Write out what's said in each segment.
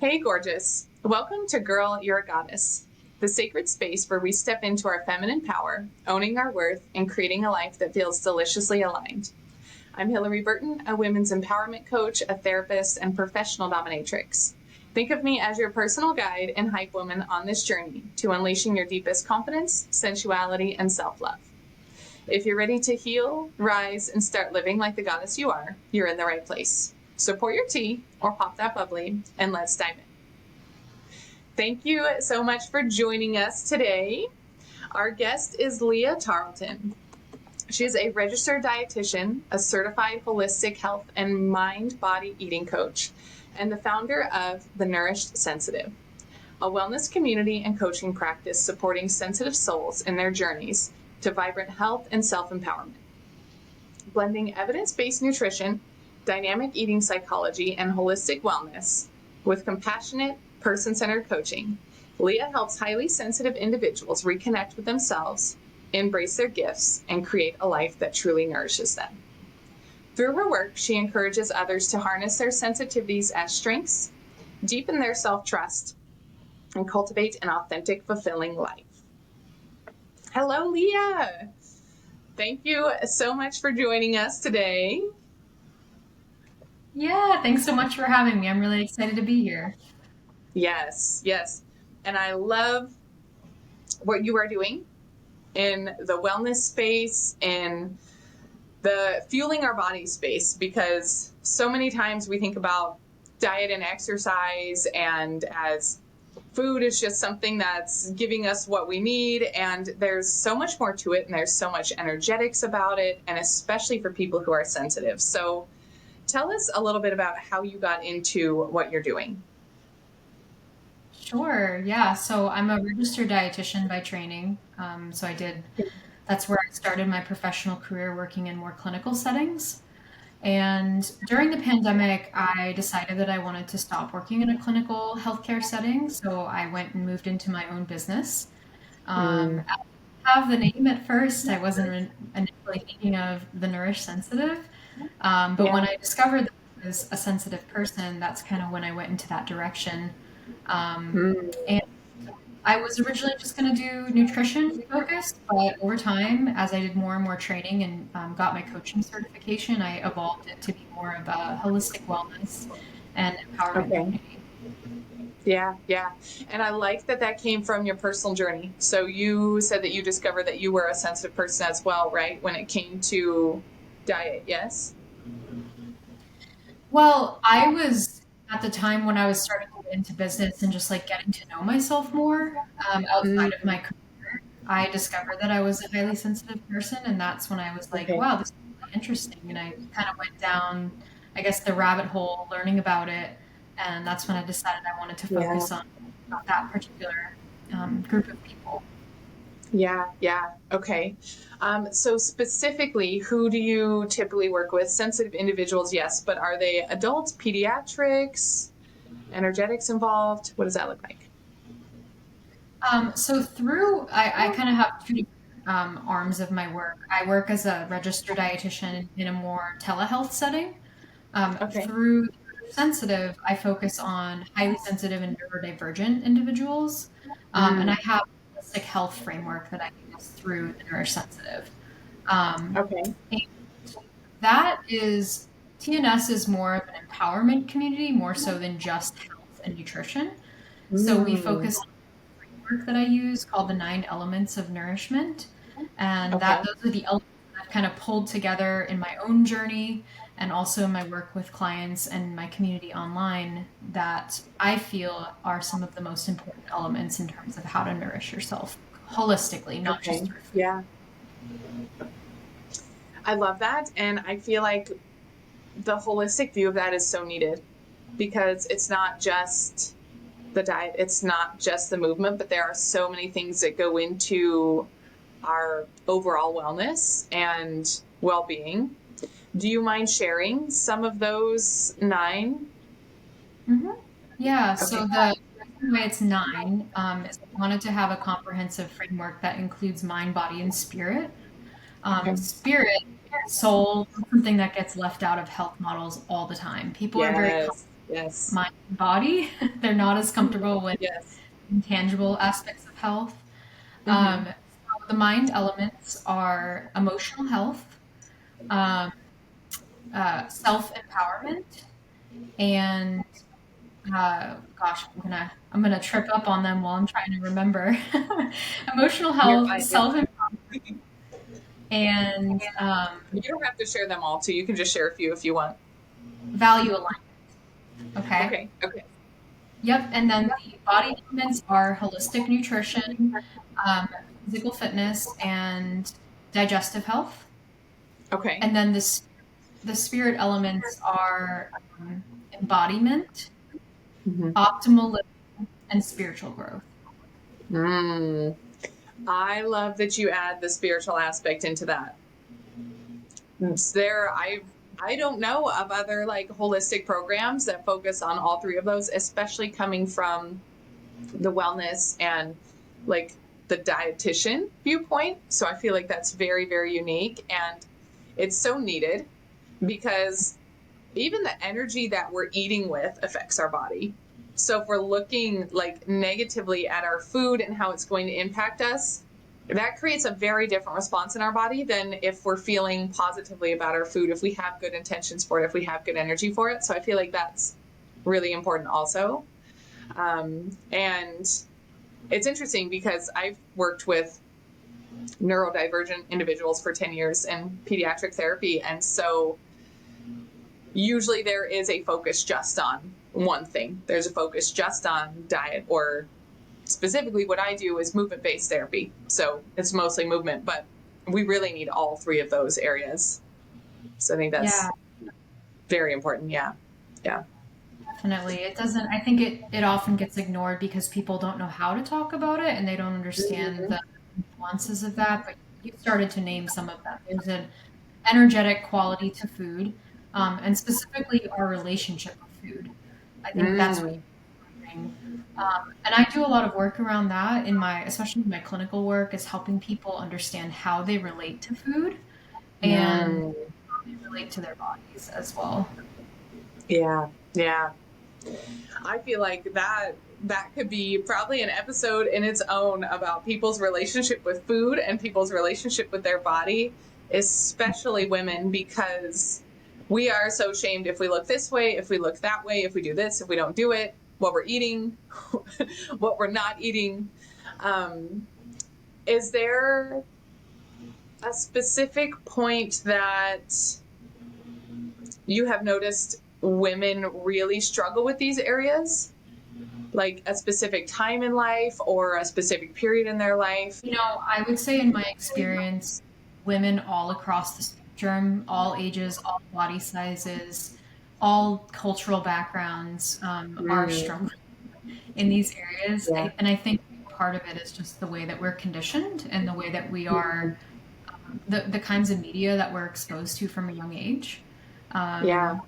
Hey, gorgeous. Welcome to Girl, You're a Goddess, the sacred space where we step into our feminine power, owning our worth, and creating a life that feels deliciously aligned. I'm Hilary Burton, a women's empowerment coach, a therapist, and professional dominatrix. Think of me as your personal guide and hype woman on this journey to unleashing your deepest confidence, sensuality, and self-love. If you're ready to heal, rise, and start living like the goddess you are, you're in the right place. So pour your tea or pop that bubbly and let's dive in. Thank you so much for joining us today. Our guest is Leah Tarleton. She is a registered dietitian, a certified holistic health and mind-body eating coach, and the founder of the Nourished Sensitive, a wellness community and coaching practice supporting sensitive souls in their journeys to vibrant health and self-empowerment. Blending evidence-based nutrition, dynamic eating psychology, and holistic wellness with compassionate, person-centered coaching, Leah helps highly sensitive individuals reconnect with themselves, embrace their gifts, and create a life that truly nourishes them. Through her work, she encourages others to harness their sensitivities as strengths, deepen their self-trust, and cultivate an authentic, fulfilling life. Hello, Leah. Thank you so much for joining us today. Yeah, thanks so much for having me. I'm really excited to be here. Yes, yes. And I love what you are doing in the wellness space, in the fueling our body space, because so many times we think about diet and exercise and as food is just something that's giving us what we need, and there's so much more to it, and there's so much energetics about it, and especially for people who are sensitive. So tell us a little bit about how you got into what you're doing. Sure, yeah. So I'm a registered dietitian by training. That's where I started my professional career working in more clinical settings. And during the pandemic, I decided that I wanted to stop working in a clinical healthcare setting. So I went and moved into my own business. Mm. I didn't have the name at first. I wasn't initially thinking of the Nourished Sensitive. But Yeah. when I discovered that I was a sensitive person, that's kind of when I went into that direction. Mm. And I was originally just going to do nutrition focused, but over time, as I did more and more training and got my coaching certification, I evolved it to be more of a holistic wellness and empowerment Okay. community. Yeah, yeah. And I like that that came from your personal journey. So you said that you discovered that you were a sensitive person as well, right? When it came to diet, yes? Well, I was at the time when I was starting to get into business and just like getting to know myself more outside of Mm. my career. I discovered that I was a highly sensitive person, and that's when I was like, Okay. wow, this is really interesting. And I kind of went down, I guess, the rabbit hole learning about it. And that's when I decided I wanted to Yeah. focus on that particular group of people. Yeah, yeah. Okay. So specifically, who do you typically work with? Sensitive individuals, yes, but are they adults, pediatrics, energetics involved? What does that look like? I kind of have two different arms of my work. I work as a registered dietitian in a more telehealth setting. Okay. Through sensitive, I focus on highly sensitive and neurodivergent individuals, and I Mm. have a holistic health framework that I use through the Nourish Sensitive. Um, Okay. and that is TNS is more of an empowerment community, more so than just health and nutrition. So we Mm. focus on a framework that I use called the 9 elements of nourishment, and Okay. that those are the elements that I've kind of pulled together in my own journey and also in my work with clients and my community online that I feel are some of the most important elements in terms of how to nourish yourself holistically, not just Okay. through food. Yeah. I love that. And I feel like the holistic view of that is so needed because it's not just the diet, it's not just the movement, but there are so many things that go into our overall wellness and well being. Do you mind sharing some of those nine? hmm Yeah, Okay. so the reason why it's 9 is I wanted to have a comprehensive framework that includes mind, body, and spirit. Okay. Spirit, soul, something that gets left out of health models all the time. People are very Yes. Yes. mind and body. They're not as comfortable with Yes. intangible aspects of health. Mm-hmm. So the mind elements are emotional health, um, self empowerment, and gosh, I'm gonna trip up on them while I'm trying to remember. Emotional You're health, fine. You're self, fine. and You don't have to share them all too. You can just share a few if you want. value alignment. Okay. Okay. Okay. Yep. And then the body elements are holistic nutrition, um, physical fitness, and digestive health. Okay. And then the spirit elements are embodiment, Mm-hmm. optimal living, and spiritual growth. Mm. I love that you add the spiritual aspect into that. I don't know of other like holistic programs that focus on all three of those, especially coming from the wellness and like the dietitian viewpoint. So I feel like that's very, very unique, and it's so needed because even the energy that we're eating with affects our body. So if we're looking like negatively at our food and how it's going to impact us, that creates a very different response in our body than if we're feeling positively about our food, if we have good intentions for it, if we have good energy for it. So I feel like that's really important also. And it's interesting because I've worked with neurodivergent individuals for 10 years in pediatric therapy. And so usually there is a focus just on one thing. There's a focus just on diet, or specifically what I do is movement-based therapy. So it's mostly movement, but we really need all three of those areas. So I think Yeah, that's very important. Yeah. Yeah. definitely. It doesn't, I think it often gets ignored because people don't know how to talk about it and they don't understand Mm-hmm. the nuances of that. But you started to name some of them. There's an energetic quality to food, and specifically our relationship with food. I think that's what Mm. you're doing. And I do a lot of work around that in my, especially in my clinical work, is helping people understand how they relate to food and Mm. how they relate to their bodies as well. Yeah. Yeah. I feel like that could be probably an episode in its own about people's relationship with food and people's relationship with their body, especially women, because we are so shamed if we look this way, if we look that way, if we do this, if we don't do it, what we're eating, what we're not eating. Um, is there a specific point that you have noticed women really struggle with these areas? Like a specific time in life or a specific period in their life? You know, I would say in my experience, women all across the spectrum, all ages, all body sizes, all cultural backgrounds, are Mm, struggling in these areas. yeah. And I think part of it is just the way that we're conditioned and the way that we Mhm. are, the kinds of media that we're exposed to from a young age. Yeah.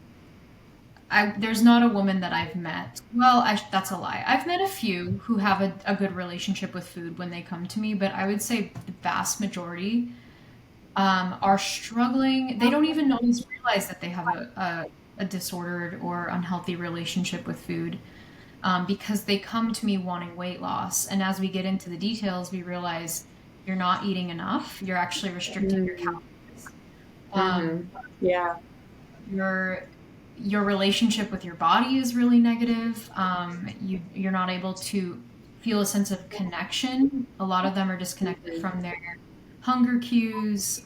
Um, there's not a woman that I've met. Well, that's a lie. I've met a few who have a good relationship with food when they come to me, but I would say the vast majority are struggling. They don't even always realize that they have a disordered or unhealthy relationship with food, because they come to me wanting weight loss. And as we get into the details, we realize you're not eating enough. You're actually restricting your Mm, calories. hmm. Um, Yeah. your your relationship with your body is really negative. You're not able to feel a sense of connection. A lot of them are disconnected Mhm. from their hunger cues,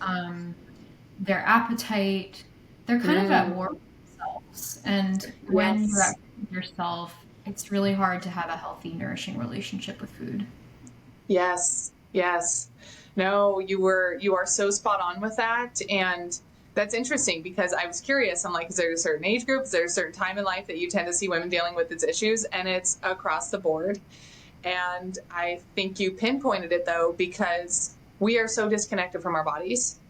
their appetite. They're kind of at Mm, war with themselves. And when you're at yes. war with yourself, it's really hard to have a healthy, nourishing relationship with food. Yes. Yes. No, you are so spot on with that. And that's interesting because I was curious. I'm like, is there a certain age group? Is there a certain time in life that you tend to see women dealing with its issues? And it's across the board. And I think you pinpointed it though, because we are so disconnected from our bodies,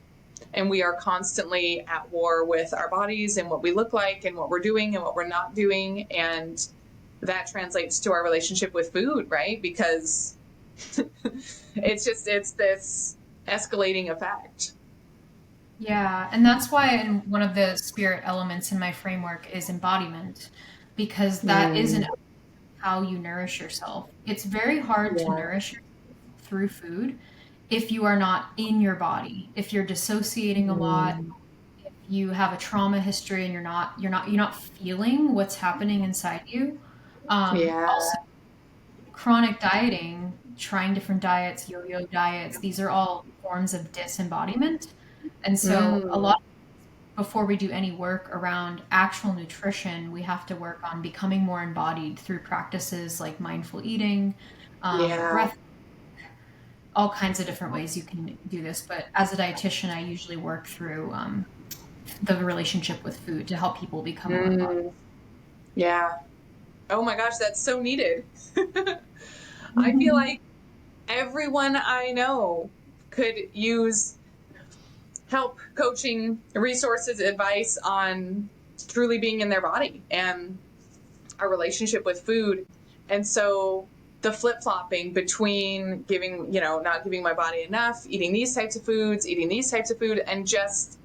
and we are constantly at war with our bodies and what we look like and what we're doing and what we're not doing. And that translates to our relationship with food, right? Because it's this escalating effect. Yeah, and that's why one of the spirit elements in my framework is embodiment. because that isn't how you nourish yourself. It's very hard to Yeah. nourish yourself through food if you are not in your body, if you're dissociating a lot, Mm. if you have a trauma history and you're not feeling what's happening inside you. Yeah. Also, chronic dieting, trying different diets, yo-yo diets, these are all forms of disembodiment. And so a Mm. lot before we do any work around actual nutrition, we have to work on becoming more embodied through practices like mindful eating, Yeah. breath, all kinds of different ways you can do this. But as a dietitian, I usually work through the relationship with food to help people become more embodied. Mm. Yeah. Oh my gosh, that's so needed. I feel like everyone I know could use help, coaching, resources, advice on truly being in their body and our relationship with food. And so the flip flopping between giving, not giving my body enough, eating these types of foods, eating these types of food, and just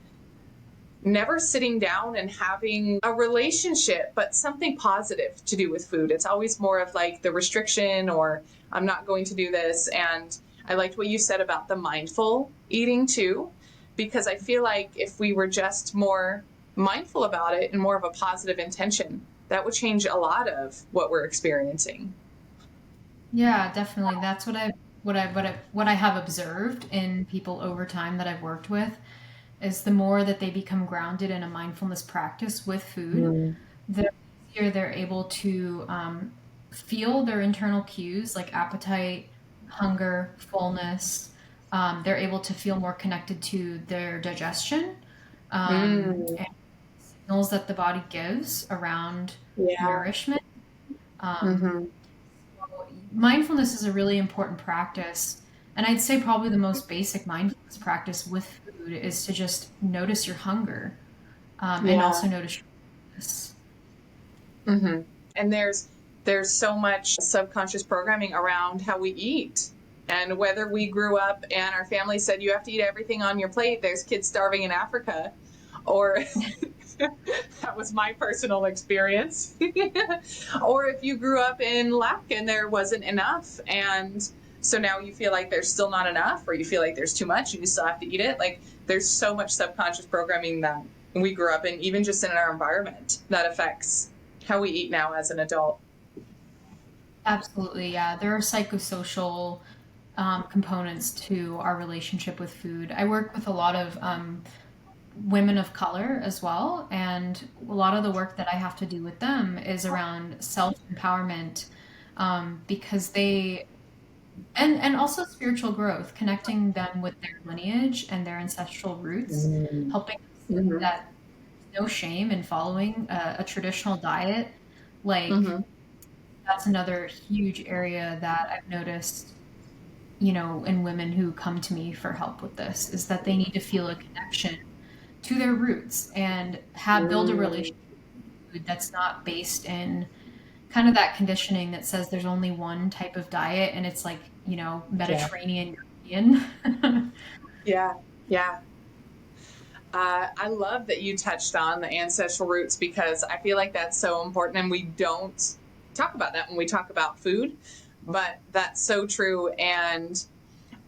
never sitting down and having a relationship, but something positive to do with food. It's always more of like the restriction or I'm not going to do this. And I liked what you said about the mindful eating too, because I feel like if we were just more mindful about it and more of a positive intention, that would change a lot of what we're experiencing. Yeah, definitely. That's what I have observed in people over time that I've worked with is the more that they become grounded in a mindfulness practice with food, Mm. the easier they're able to feel their internal cues like appetite, hunger, fullness. They're able to feel more connected to their digestion, Mm. and signals that the body gives around Yeah. nourishment. Um, Mm-hmm. Mindfulness is a really important practice. And I'd say probably the most basic mindfulness practice with food is to just notice your hunger, and Yeah. also notice your fullness. Mm-hmm. And there's so much subconscious programming around how we eat. And whether we grew up and our family said you have to eat everything on your plate, there's kids starving in Africa, or that was my personal experience. Or if you grew up in lack and there wasn't enough, and so now you feel like there's still not enough, or you feel like there's too much and you still have to eat it. Like there's so much subconscious programming that we grew up in, even just in our environment, that affects how we eat now as an adult. Absolutely, yeah. There are psychosocial components to our relationship with food. I work with a lot of women of color as well, and a lot of the work that I have to do with them is around self empowerment, because and also spiritual growth, connecting them with their lineage and their ancestral roots, helping them see Mm-hmm. that no shame in following a traditional diet. Like Mm-hmm. that's another huge area that I've noticed, in women who come to me for help with this, is that they need to feel a connection to their roots and have build a relationship Mm. with food that's not based in kind of that conditioning that says there's only one type of diet and it's like, Yeah. Mediterranean European. Yeah. Yeah. I love that you touched on the ancestral roots because I feel like that's so important, and we don't talk about that when we talk about food, but that's so true. And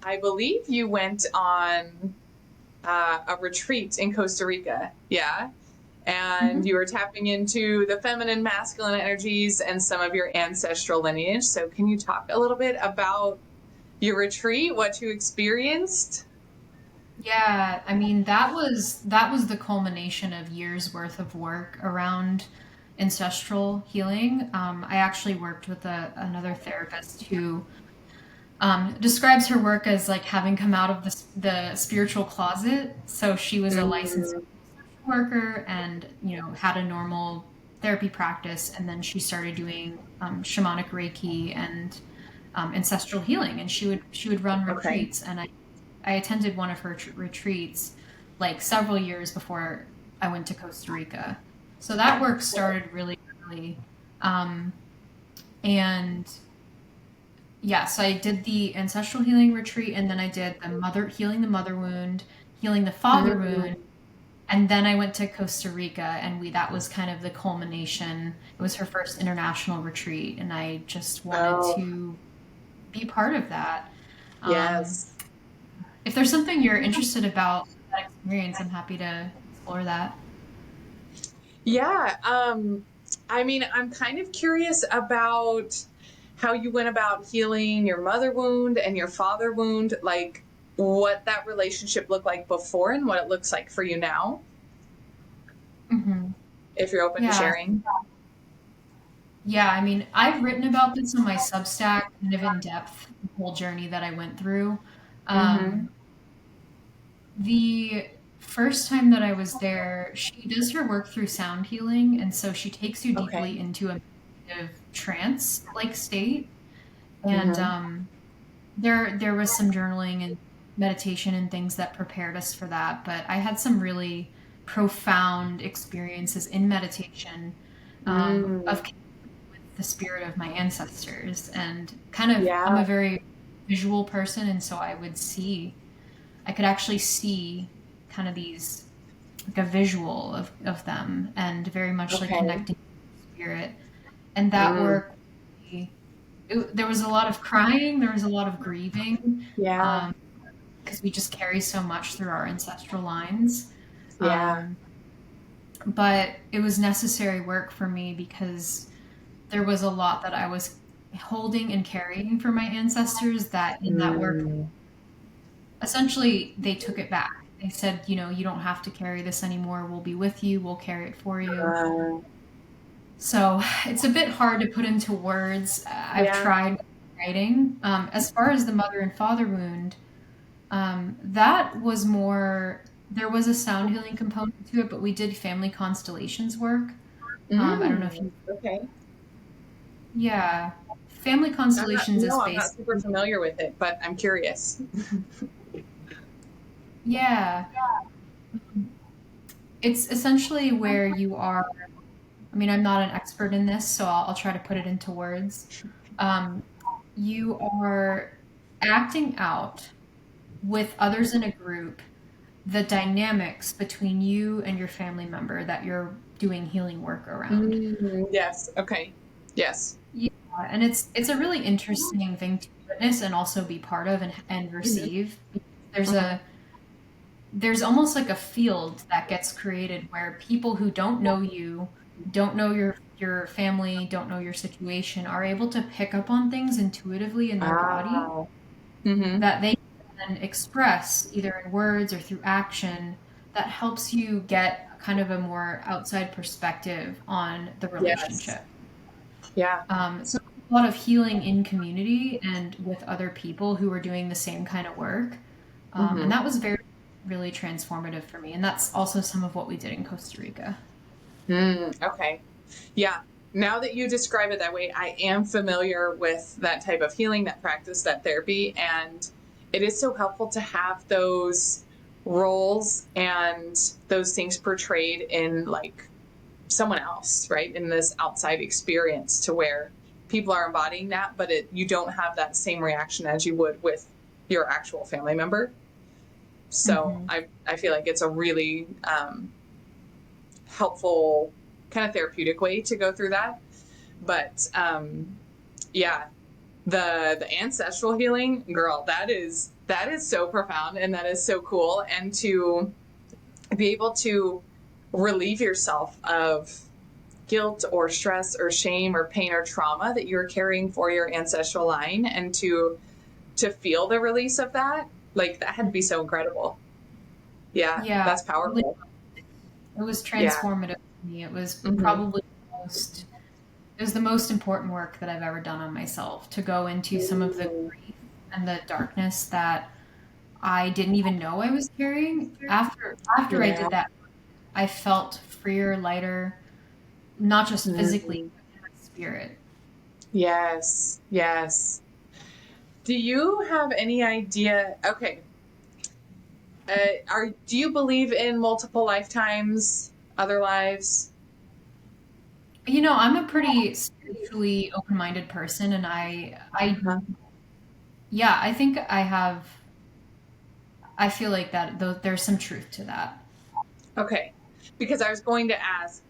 I believe you went on a retreat in Costa Rica. Yeah. And Mhm. you were tapping into the feminine, masculine energies and some of your ancestral lineage. So, can you talk a little bit about your retreat, what you experienced? Yeah, I mean that was the culmination of years worth of work around ancestral healing. I actually worked with another therapist who describes her work as like having come out of the spiritual closet. So she was a licensed Mm. worker and had a normal therapy practice, and then she started doing shamanic Reiki and ancestral healing, and she would run Okay. retreats, and I attended one of her retreats like several years before I went to Costa Rica. So that work started really early. Um, and yeah, so I did the ancestral healing retreat, and then I did the mother healing the mother wound, healing the father Mm. wound, And then I went to Costa Rica, and that was kind of the culmination. It was her first international retreat, and I just wanted Oh, to be part of that. Um, yes. if there's something you're interested about that experience, I'm happy to explore that. Yeah. I mean, I'm kind of curious about how you went about healing your mother wound and your father wound, like what that relationship looked like before and what it looks like for you now, Hmm. if you're open to Yeah. sharing. Yeah, I mean, I've written about this on my Substack, kind of in depth, the whole journey that I went through. Mm-hmm. Um, the first time that I was there, she does her work through sound healing, and so she takes you Okay. deeply into a meditative trance-like state. And Mm-hmm. there was some journaling and meditation and things that prepared us for that. But I had some really profound experiences in meditation of Mm. the spirit of my ancestors, and kind of I'm Yeah. a very visual person, and so I could actually see kind of these, like a visual of them, and very much like Okay. connecting to spirit. And that Mm. work, there was a lot of crying, there was a lot of grieving, Yeah. um, because we just carry so much through our ancestral lines. Yeah. Um, but it was necessary work for me because there was a lot that I was holding and carrying for my ancestors, that in that work, Mm. essentially they took it back. They said, you don't have to carry this anymore. We'll be with you. We'll carry it for you. Uh, So it's a bit hard to put into words. I've yeah. tried writing. As far as the mother and father wound, that was more, there was a sound healing component to it, but we did family constellations work. I don't know if Mm. you, Okay. yeah, family I'm not, constellations is no, I'm not super basically, familiar with it, but I'm curious. yeah, it's essentially where you are. I mean, I'm not an expert in this, so I'll try to put it into words. Um, you are acting out with others in a group the dynamics between you and your family member that you're doing healing work around. Mm. Yes. Okay. Yes. Yeah, and it's a really interesting thing to witness and also be part of, and Hmm. receive. There's almost like a field that gets created where people who don't know you, don't know your family, don't know your situation, are able to pick up on things intuitively in their body Ah. Hmm. that they can express either in words or through action, that helps you get kind of a more outside perspective on the Yes. relationship. Yeah. So a lot of healing in community and with other people who are doing the same kind of work. And Hmm. that was very, really transformative for me. And that's also some of what we did in Costa Rica. Mm. Okay. Yeah. Now that you describe it that way, I am familiar with that type of healing, that practice, that therapy. And it is so helpful to have those roles and those things portrayed in like someone else, right? In this outside experience to where people are embodying that, but you don't have that same reaction as you would with your actual family member. So Hmm. I feel like it's a really helpful kind of therapeutic way to go through that. But yeah, the ancestral healing, girl, that is so profound and that is so cool. And to be able to relieve yourself of guilt or stress or shame or pain or trauma that you're carrying for your ancestral line, and to feel the release of that, like that had to be so incredible. Yeah, Yeah, that's really, powerful. it was Yeah. transformative for me. It was Hmm. probably it was the most important work that I've ever done on myself, to go into some of the grief and the darkness that I didn't even know I was carrying. After I Yeah. did that, I felt freer, lighter, not just physically, Mhm. but in my spirit. Yes. Yes. Do you have any idea? Okay. Do you believe in multiple lifetimes, other lives? I'm a pretty spiritually open-minded person, and Uh-huh. yeah, I think I feel like that, though, there's some truth to that. Okay. Because I was going to ask,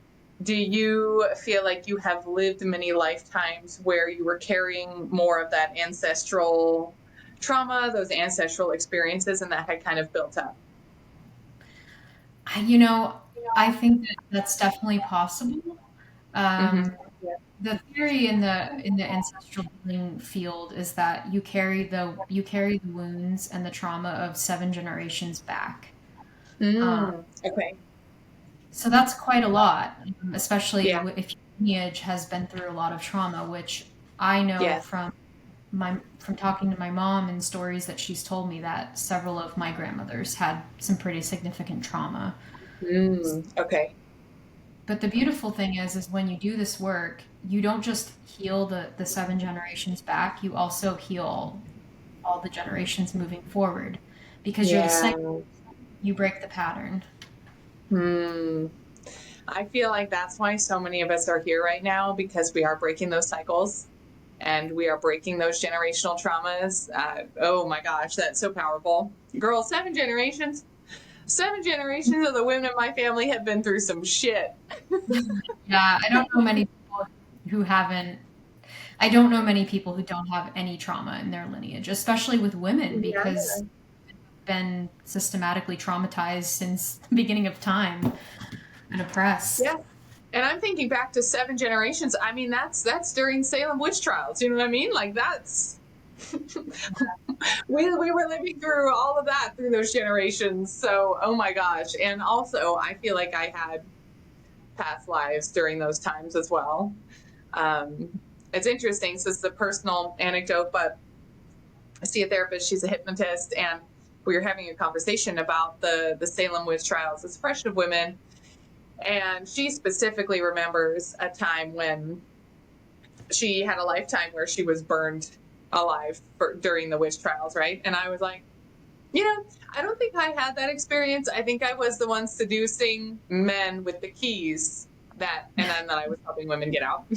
do you feel like you have lived many lifetimes where you were carrying more of that ancestral trauma, those ancestral experiences, and that had kind of built up? You know, I think that that's definitely possible. Mm-hmm. Um, Yeah. the theory in the ancestral healing field is that you carry the wounds and the trauma of 7 generations back. Um, Okay. so that's quite a lot, especially Yeah. if your lineage has been through a lot of trauma, which I know Yeah. from talking to my mom and stories that she's told me that several of my grandmothers had some pretty significant trauma. Okay. But the beautiful thing is when you do this work, you don't just heal the 7 generations back, you also heal all the generations moving forward because you're the Yeah. cycle, you break the pattern. Hmm. I feel like that's why so many of us are here right now, because we are breaking those cycles and we are breaking those generational traumas. Oh my gosh, that's so powerful. Girl, 7 generations. 7 generations of the women in my family have been through some shit. Yeah, who haven't I don't know many people who don't have any trauma in their lineage, especially with women, Yeah. because they've been systematically traumatized since the beginning of time and oppressed. Yeah. And I'm thinking back to 7 generations. I mean, that's during Salem witch trials. You know what I mean? Like that's we were living through all of that through those generations. So, oh my gosh. And also, I feel like I had past lives during those times as well. Um, it's interesting. So it's a personal anecdote, but I see a therapist. She's a hypnotist, and we were having a conversation about the Salem witch trials, the suppression of women, and she specifically remembers a time when she had a lifetime where she was burned alive during the witch trials, right? And I was like, I don't think I had that experience. I think I was the one seducing men with the keys and then that I was helping women get out. I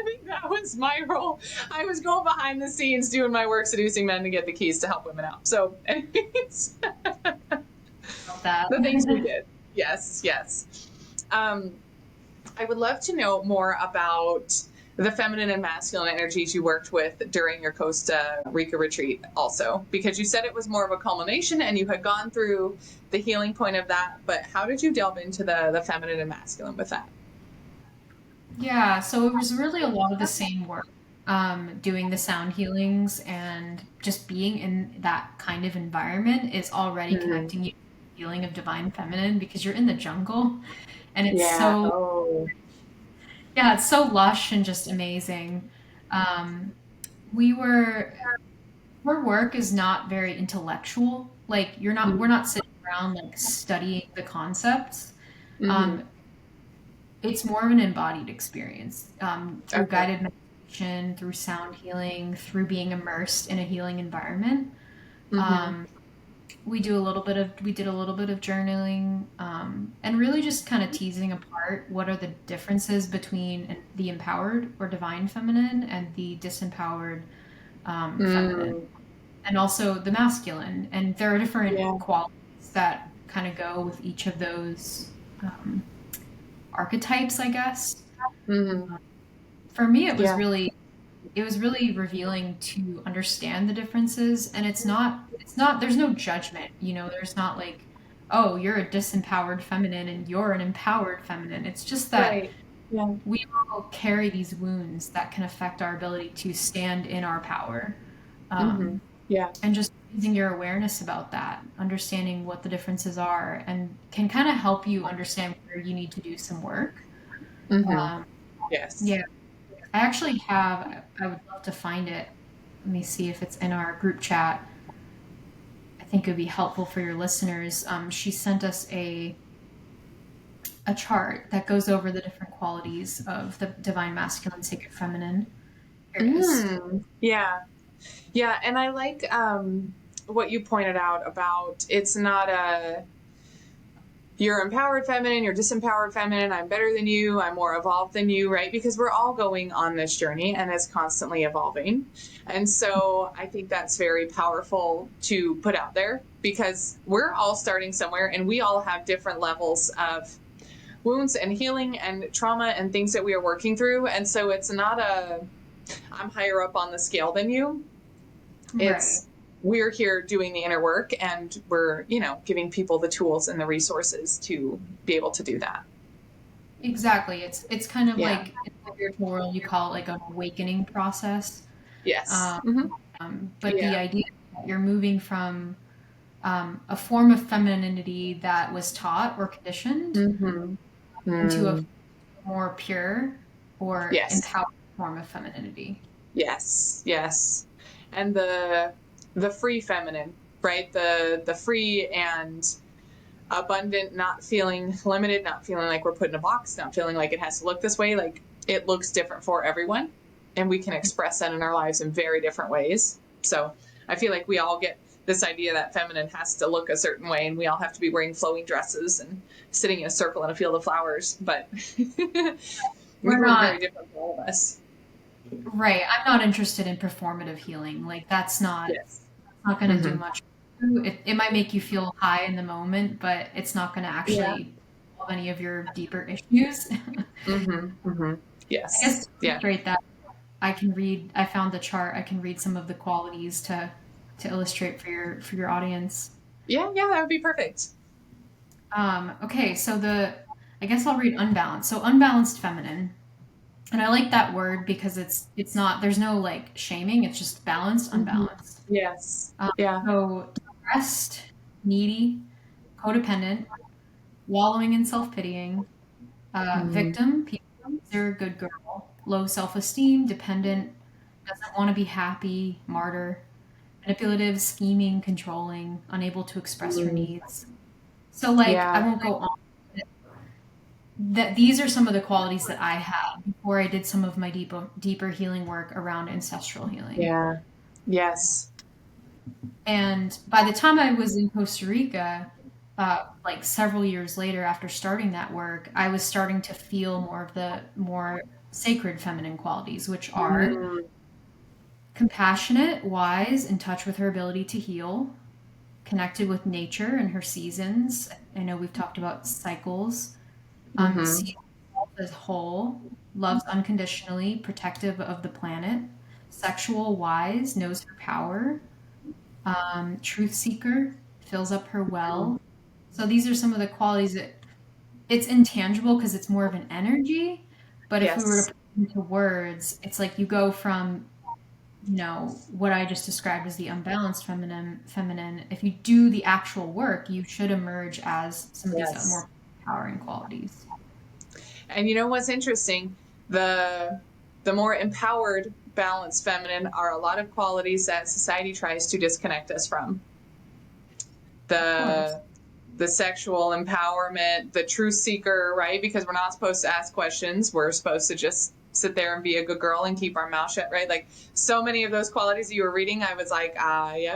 think that was my role. I was going behind the scenes doing my work, seducing men to get the keys to help women out. So, anyways, About that. the things we did. Yes, yes. Um, I would love to know more about the feminine and masculine energies you worked with during your Costa Rica retreat also, because you said it was more of a culmination and you had gone through the healing point of that, but how did you delve into the feminine and masculine with that? Yeah, so it was really a lot of the same work, doing the sound healings and just being in that kind of environment is already Mm-hmm. connecting you to the feeling of divine feminine because you're in the jungle and Yeah. Oh. yeah, it's so lush and just amazing. Um, we were, Her work is not very intellectual. Like we're not sitting around like studying the concepts. Mm-hmm. Um, It's more of an embodied experience, through Okay. guided meditation, through sound healing, through being immersed in a healing environment. Mm-hmm. Um, we did a little bit of journaling, and really just kind of teasing apart what are the differences between the empowered or divine feminine and the disempowered, feminine, Mm. and also the masculine. And there are different Yeah. qualities that kind of go with each of those, um, archetypes, I guess. Mm-hmm. For me, Yeah. it was really revealing to understand the differences, and there's no judgment, there's not like, oh, you're a disempowered feminine and you're an empowered feminine. It's just that Right. Yeah. we all carry these wounds that can affect our ability to stand in our power. Mm-hmm. um, Yeah. and just using your awareness about that, understanding what the differences are, and can kind of help you understand where you need to do some work. Mm-hmm. um, Yes. yeah, I actually have. I would love to find it. Let me see if it's in our group chat. I think it would be helpful for your listeners. She sent us a chart that goes over the different qualities of the divine masculine, sacred feminine. Here it is. Yeah. Yeah, and I like what you pointed out about it's not a you're empowered feminine, you're disempowered feminine, I'm better than you, I'm more evolved than you, right? Because we're all going on this journey and it's constantly evolving. And so I think that's very powerful to put out there because we're all starting somewhere and we all have different levels of wounds and healing and trauma and things that we are working through. And so it's not I'm higher up on the scale than you. It's we're here doing the inner work and we're, giving people the tools and the resources to be able to do that. Exactly. It's kind of like in the spiritual world, you call it like an awakening process. Yes. But the idea that you're moving from a form of femininity that was taught or conditioned into a more pure or empowered form of femininity. Yes. And the free feminine, right? The free and abundant, not feeling limited, not feeling like we're put in a box, not feeling like it has to look this way. Like it looks different for everyone. And we can express that in our lives in very different ways. So I feel like we all get this idea that feminine has to look a certain way and we all have to be wearing flowing dresses and sitting in a circle in a field of flowers. But we're very different for all of us. Right. I'm not interested in performative healing. Like that's not going to do much. It might make you feel high in the moment, but it's not going to actually solve any of your deeper issues. Yes. I guess to illustrate that, I found the chart. I can read some of the qualities to illustrate for your audience. Yeah, that would be perfect. Okay, so I guess I'll read unbalanced. So unbalanced feminine. And I like that word because it's not, there's no like shaming, it's just balanced, unbalanced. Yes. So depressed, needy, codependent, wallowing in self-pitying, victim, people pleaser, good girl, low self-esteem, dependent, doesn't want to be happy, martyr, manipulative, scheming, controlling, unable to express her needs. So like I won't go on. That these are some of the qualities that I had before I did some of my deeper healing work around ancestral healing. Yeah. Yes. And by the time I was in Costa Rica, like several years later after starting that work, I was starting to feel more of the more sacred feminine qualities, which are compassionate, wise, in touch with her ability to heal, connected with nature and her seasons. I know we've talked about cycles. Sees herself as whole, loves unconditionally, protective of the planet, sexual, wise, knows her power, truth seeker, fills up her well. So these are some of the qualities that it's intangible because it's more of an energy. But if we were to put it into words, it's like you go from, what I just described as the unbalanced feminine. If you do the actual work, you should emerge as some of these more empowering qualities. And you know what's interesting? The more empowered, balanced feminine are a lot of qualities that society tries to disconnect us from. The sexual empowerment, the truth seeker, right? Because we're not supposed to ask questions. We're supposed to just sit there and be a good girl and keep our mouth shut, right? Like so many of those qualities you were reading, I was like,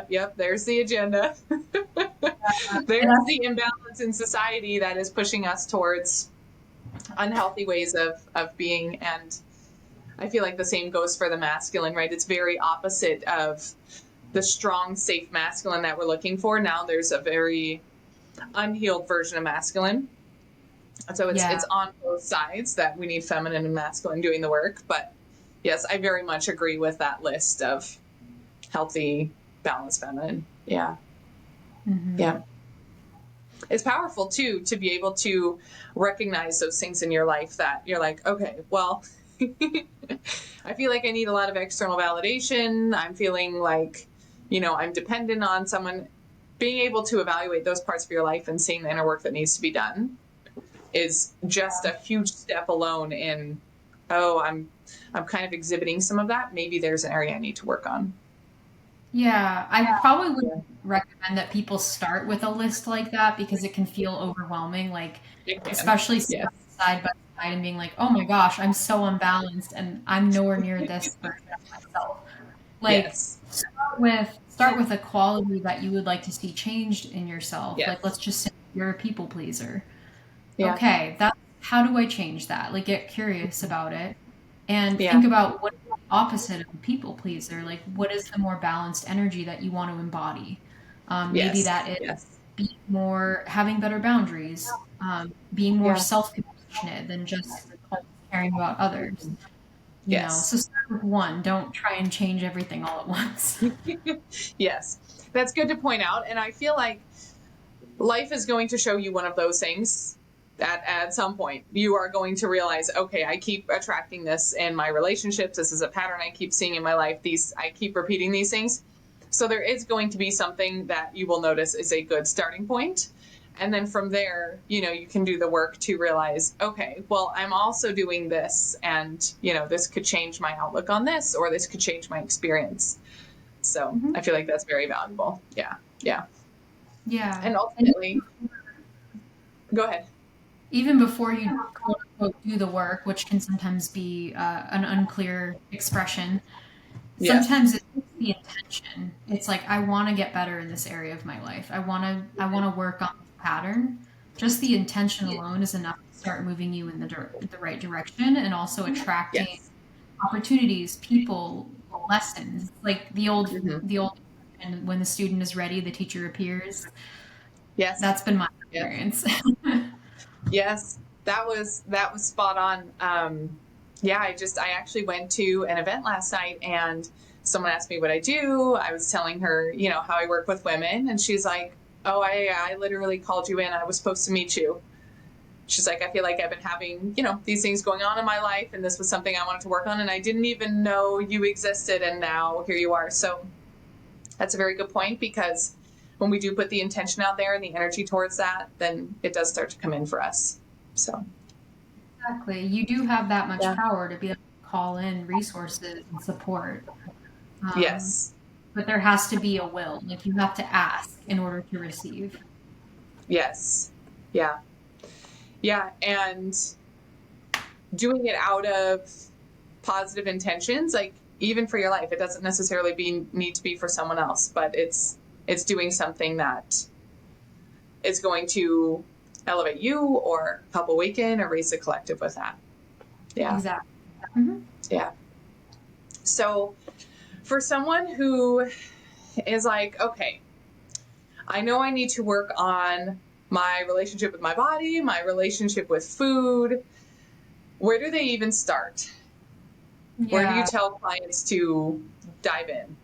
yep, there's the agenda. There's the imbalance in society that is pushing us towards unhealthy ways of being. And I feel like the same goes for the masculine, right? It's very opposite of the strong, safe masculine that we're looking for. Now there's a very unhealed version of masculine. And so it's on both sides that we need feminine and masculine doing the work. But yes, I very much agree with that list of healthy, balanced feminine. Yeah. Yeah. It's powerful too, to be able to recognize those things in your life that you're like, okay, well, I feel like I need a lot of external validation. I'm feeling like, I'm dependent on someone. Being able to evaluate those parts of your life and seeing the inner work that needs to be done is just a huge step alone in, I'm kind of exhibiting some of that. Maybe there's an area I need to work on. Yeah, I probably would recommend that people start with a list like that because it can feel overwhelming, like especially side by side and being like, oh my gosh, I'm so unbalanced and I'm nowhere near this version of myself. Like start with a quality that you would like to see changed in yourself. Like let's just say you're a people pleaser. Yeah. Okay, how do I change that? Like, get curious about it and Yeah. think about what is the opposite of a people pleaser. Like, what is the more balanced energy that you want to embody? Maybe Yes. that is Yes. being more, having better boundaries, being more Yeah. self-compassionate than just always caring about others. Yes. So start with one. Don't try and change everything all at once. Yes. That's good to point out. And I feel like life is going to show you one of those things at some point. You are going to realize, okay, I keep attracting this in my relationships. This is a pattern I keep seeing in my life. I keep repeating these things. So there is going to be something that you will notice is a good starting point. And then from there, you can do the work to realize, okay, well, I'm also doing this, and, this could change my outlook on this, or this could change my experience. So I feel like that's very valuable. Yeah. Yeah. Yeah. And ultimately, go ahead. Even before you quote unquote do the work, which can sometimes be an unclear expression, Yes. sometimes it's the intention. It's like, I want to get better in this area of my life. I want to work on this pattern. Just the intention alone is enough to start moving you in the right direction, and also attracting Yes. opportunities, people, lessons. Like Mm-hmm. the old, and when the student is ready, the teacher appears. Yes. That's been my Yes. experience. Yes. That was spot on. Yeah, I actually went to an event last night, and someone asked me what I do. I was telling her, how I work with women, and she's like, "Oh, I literally called you in. I was supposed to meet you." She's like, "I feel like I've been having, these things going on in my life, and this was something I wanted to work on, and I didn't even know you existed, and now here you are." So that's a very good point, because when we do put the intention out there and the energy towards that, then it does start to come in for us. So Exactly. You do have that much yeah. power to be able to call in resources and support. Um, Yes. but there has to be a will. Like, you have to ask in order to receive. Yes. Yeah. Yeah. And doing it out of positive intentions, like even for your life, it doesn't necessarily need to be for someone else, but it's doing something that is going to elevate you or help awaken or raise the collective with that. Yeah. Exactly. Mm-hmm. Yeah. So for someone who is like, okay, I know I need to work on my relationship with my body, my relationship with food, where do they even start? Where do you Yeah. tell clients to dive in?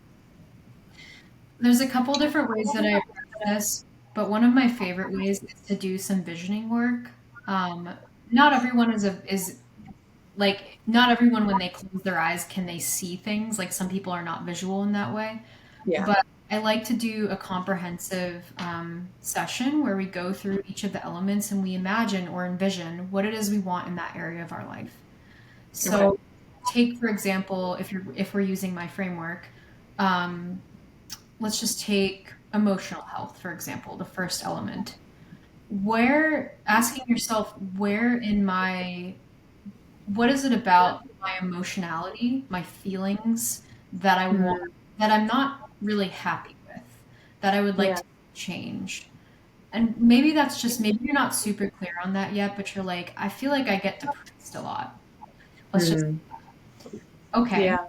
There's a couple different ways that I approach this, but one of my favorite ways is to do some visioning work. Um, not everyone is like, not everyone, when they close their eyes, can they see things. Like, some people are not visual in that way. Yeah. But I like to do a comprehensive session where we go through each of the elements and we imagine or envision what it is we want in that area of our life. Okay. So, take for example, if we're using my framework, um, let's just take emotional health, for example, the first element. Asking yourself, what is it about my emotionality, my feelings, that I want, Mm-hmm. that I'm not really happy with, that I would like Yeah. to change? And maybe you're not super clear on that yet, but you're like, I feel like I get depressed a lot. Let's just, Mm-hmm. okay. Yeah.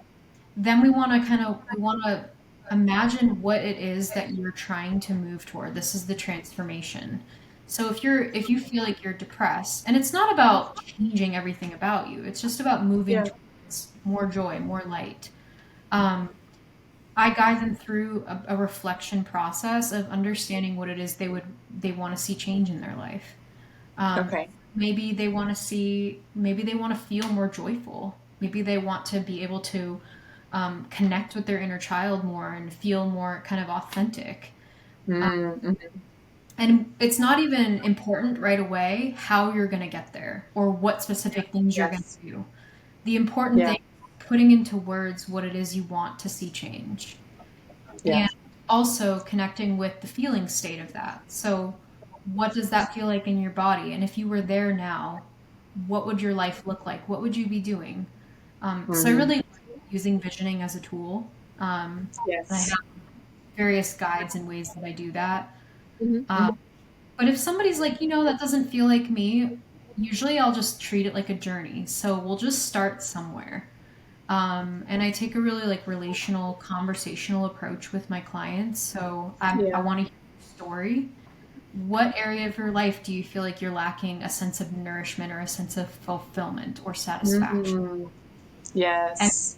Then we want to imagine what it is that you're trying to move toward. This is the transformation. So if you feel like you're depressed, and it's not about changing everything about you, it's just about moving Yeah. towards more joy, more light. Um, I guide them through a reflection process of understanding what it is they want to see change in their life. Um, Okay. maybe they want to feel more joyful. Maybe they want to be able to connect with their inner child more and feel more kind of authentic. Um, Mm-hmm. and it's not even important right away how you're going to get there or what specific things you're going Yes. to do. The important Yeah. thing is putting into words what it is you want to see change. Yeah. And also connecting with the feeling state of that. So, what does that feel like in your body? And if you were there now, what would your life look like? What would you be doing? So, I Mm-hmm. really like using visioning as a tool. And I Yes. have various guides and ways that I do that. Mm-hmm. Um, Mm-hmm. But if somebody's like, that doesn't feel like me, usually I'll just treat it like a journey. So we'll just start somewhere. And I take a really like relational, conversational approach with my clients. So I Yeah. want to hear your story. What area of your life do you feel like you're lacking a sense of nourishment or a sense of fulfillment or satisfaction? Mm, And yes.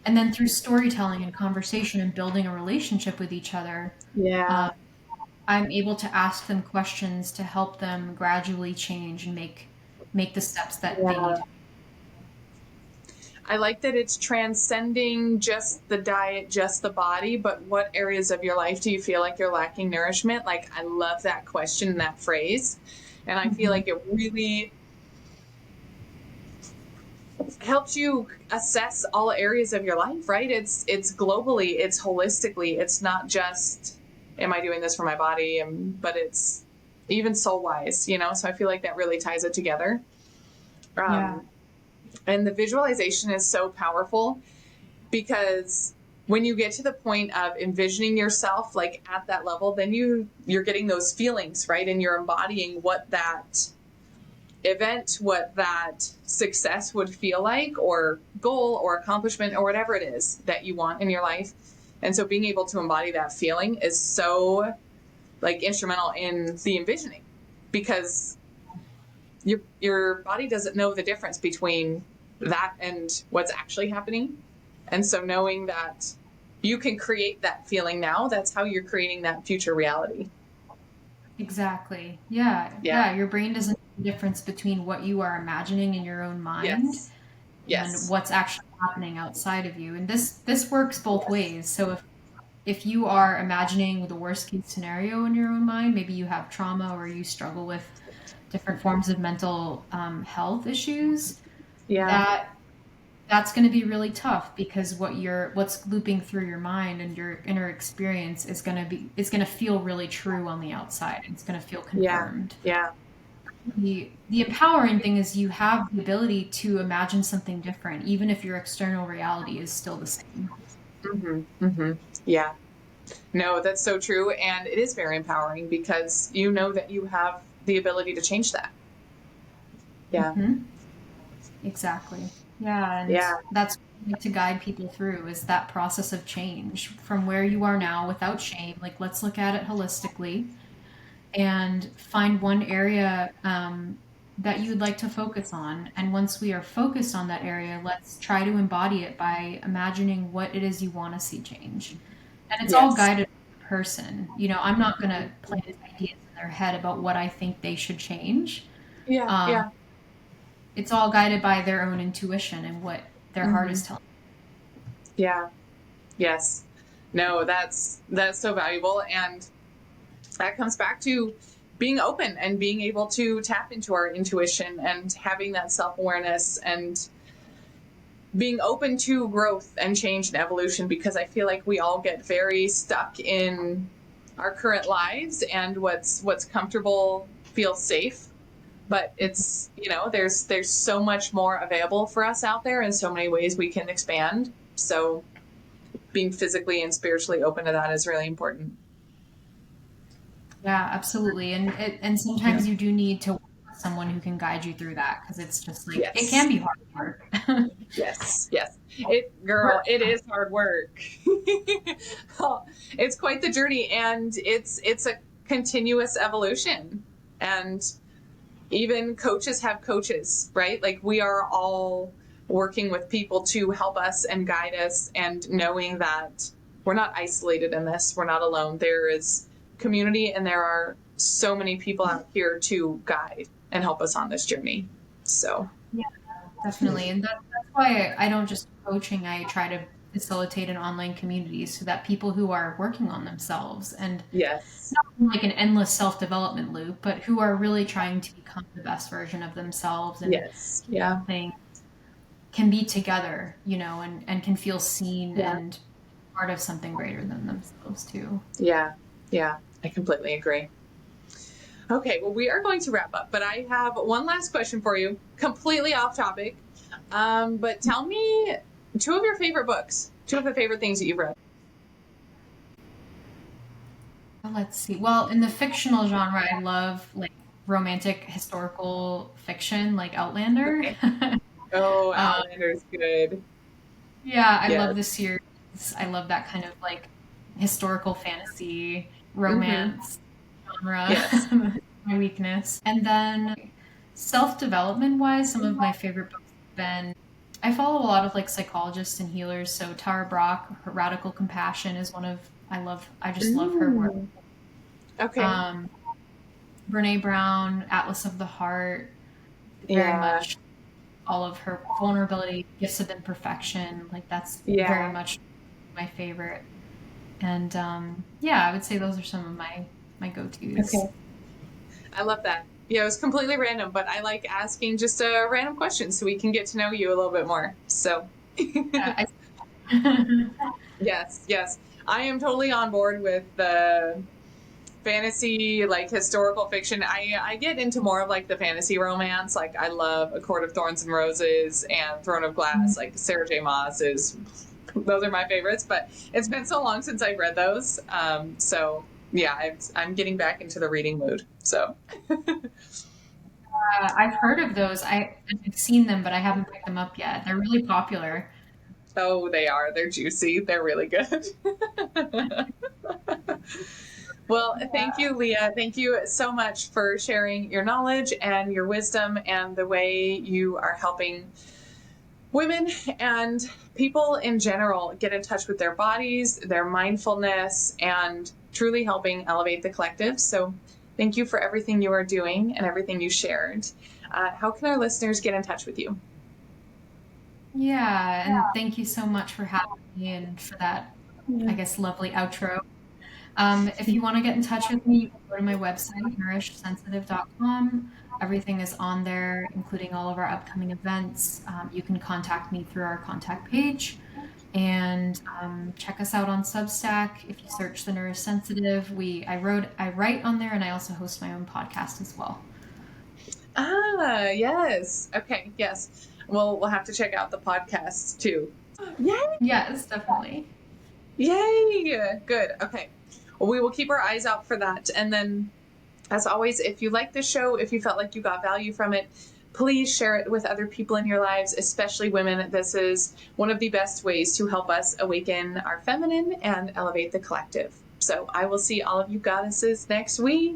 and then through storytelling and conversation and building a relationship with each other, Yeah. uh, I'm able to ask them questions to help them gradually change and make the steps that they need Yeah. to. I like that it's transcending just the diet, just the body, but what areas of your life do you feel like you're lacking nourishment? Like, I love that question, that phrase. And I feel Mhm. like it really helps you assess all areas of your life, right? It's globally, it's holistically, it's not just, am I doing this for my body? But it's even soul wise, So I feel like that really ties it together. Yeah. Um, and the visualization is so powerful because when you get to the point of envisioning yourself like at that level, then you're getting those feelings, right? And you're embodying what that event, what that success would feel like, or goal or accomplishment or whatever it is that you want in your life. And so being able to embody that feeling is so like instrumental in the envisioning, because your body doesn't know the difference between that and what's actually happening. And so knowing that you can create that feeling now, that's how you're creating that future reality. Exactly. Yeah. Yeah. Yeah. Your brain doesn't know the difference between what you are imagining in your own mind Yes. and Yes. what's actually happening outside of you. And this works both ways. So if you are imagining the worst case scenario in your own mind, maybe you have trauma or you struggle with different forms of mental health issues, Yeah. that that's going to be really tough because what's looping through your mind and your inner experience is going to feel really true on the outside. It's going to feel Yeah. confirmed. Yeah. The empowering thing is you have the ability to imagine something different, even if your external reality is still the same. Yeah. No, that's so true. And it is very empowering because you know that you have the ability to change that. Yeah. Hmm. Exactly. Yeah, and Yeah. that's what I like to guide people through is that process of change from where you are now without shame. Like, let's look at it holistically and find one area that you'd like to focus on. And once we are focused on that area, let's try to embody it by imagining what it is you want to see change. And it's all Yes. guided by the person. I'm not going to plant ideas in their head about what I think they should change. Yeah. Um, Yeah. it's all guided by their own intuition and what their heart is Hmm. telling Yeah. Yes. No, that's so valuable. And that comes back to being open and being able to tap into our intuition and having that self-awareness and being open to growth and change and evolution, because I feel like we all get very stuck in our current lives, and what's comfortable feels safe. But it's, there's so much more available for us out there and so many ways we can expand. So being physically and spiritually open to that is really important. Yeah, absolutely. And Yeah. sometimes you do need to work with someone who can guide you through that because it's just like it can Yes. be hard work. Yes. Yes. Girl, it is hard work. It's quite the journey, and it's a continuous evolution. And even coaches have coaches, right? Like, we are all working with people to help us and guide us, and knowing that we're not isolated in this. We're not alone. There is community, and there are so many people out here to guide and help us on this journey. So, Yeah, definitely. And that's why I don't just do coaching. I try to facilitate an online community so that people who are working on themselves and yes. not like an endless self-development loop, but who are really trying to become the best version of themselves and Yes. Yeah. things can be together, and can feel seen Yeah. and part of something greater than themselves too. Yeah. Yeah. I completely agree. Okay, well, we are going to wrap up, but I have one last question for you, completely off topic. But tell me two of your favorite books, two of the favorite things that you've read. Let's see. Well, in the fictional genre, I love like romantic historical fiction, like Outlander. Okay. Oh, um, Outlander's good. yeah, I Yes. love the series. I love that kind of like historical fantasy Mm-hmm. romance genre. Yes. My weakness. And then self-development wise, some of my favorite books have been I follow a lot of like psychologists and healers. So Tara Brach, her Radical Compassion is one of I just love her work. Mm. Okay. Um, Brene Brown, Atlas of the Heart, very Yeah. much all of her vulnerability, gifts of imperfection. Like that's very Yeah. much my favorite. And yeah, I would say those are some of my go-tos. Okay. I love that. Yeah, it was completely random, but I like asking just a random question so we can get to know you a little bit more. So, Yeah, yes, yes. I am totally on board with the fantasy, like historical fiction. I get into more of like the fantasy romance. Like I love A Court of Thorns and Roses and Throne of Glass. Like Sarah J. Maas is, those are my favorites. But it's been so long since I've read those. So yeah, I'm getting back into the reading mood. So I've heard of those. I've seen them, but I haven't picked them up yet. They're really popular. oh, they are. They're juicy. They're really good. Well, thank you, Leah. Thank you so much for sharing your knowledge and your wisdom and the way you are helping women and people in general get in touch with their bodies, their mindfulness, and truly helping elevate the collective. So, thank you for everything you are doing and everything you shared. How can our listeners get in touch with you? Yeah, and thank you so much for having me and for that, I guess, lovely outro. If you want to get in touch with me, you can go to my website, nourishsensitive.com. Everything is on there, including all of our upcoming events. You can contact me through our contact page and check us out on Substack. If you search the Nourished Sensitive, I write on there, and I also host my own podcast as well. Ah, yes. Okay, yes. Well, we'll have to check out the podcast too. Yay! Yes, definitely. Yay! Good. Okay. Well, we will keep our eyes out for that. And then, as always, if you like the show, if you felt like you got value from it, please share it with other people in your lives, especially women. This is one of the best ways to help us awaken our feminine and elevate the collective. So I will see all of you goddesses next week.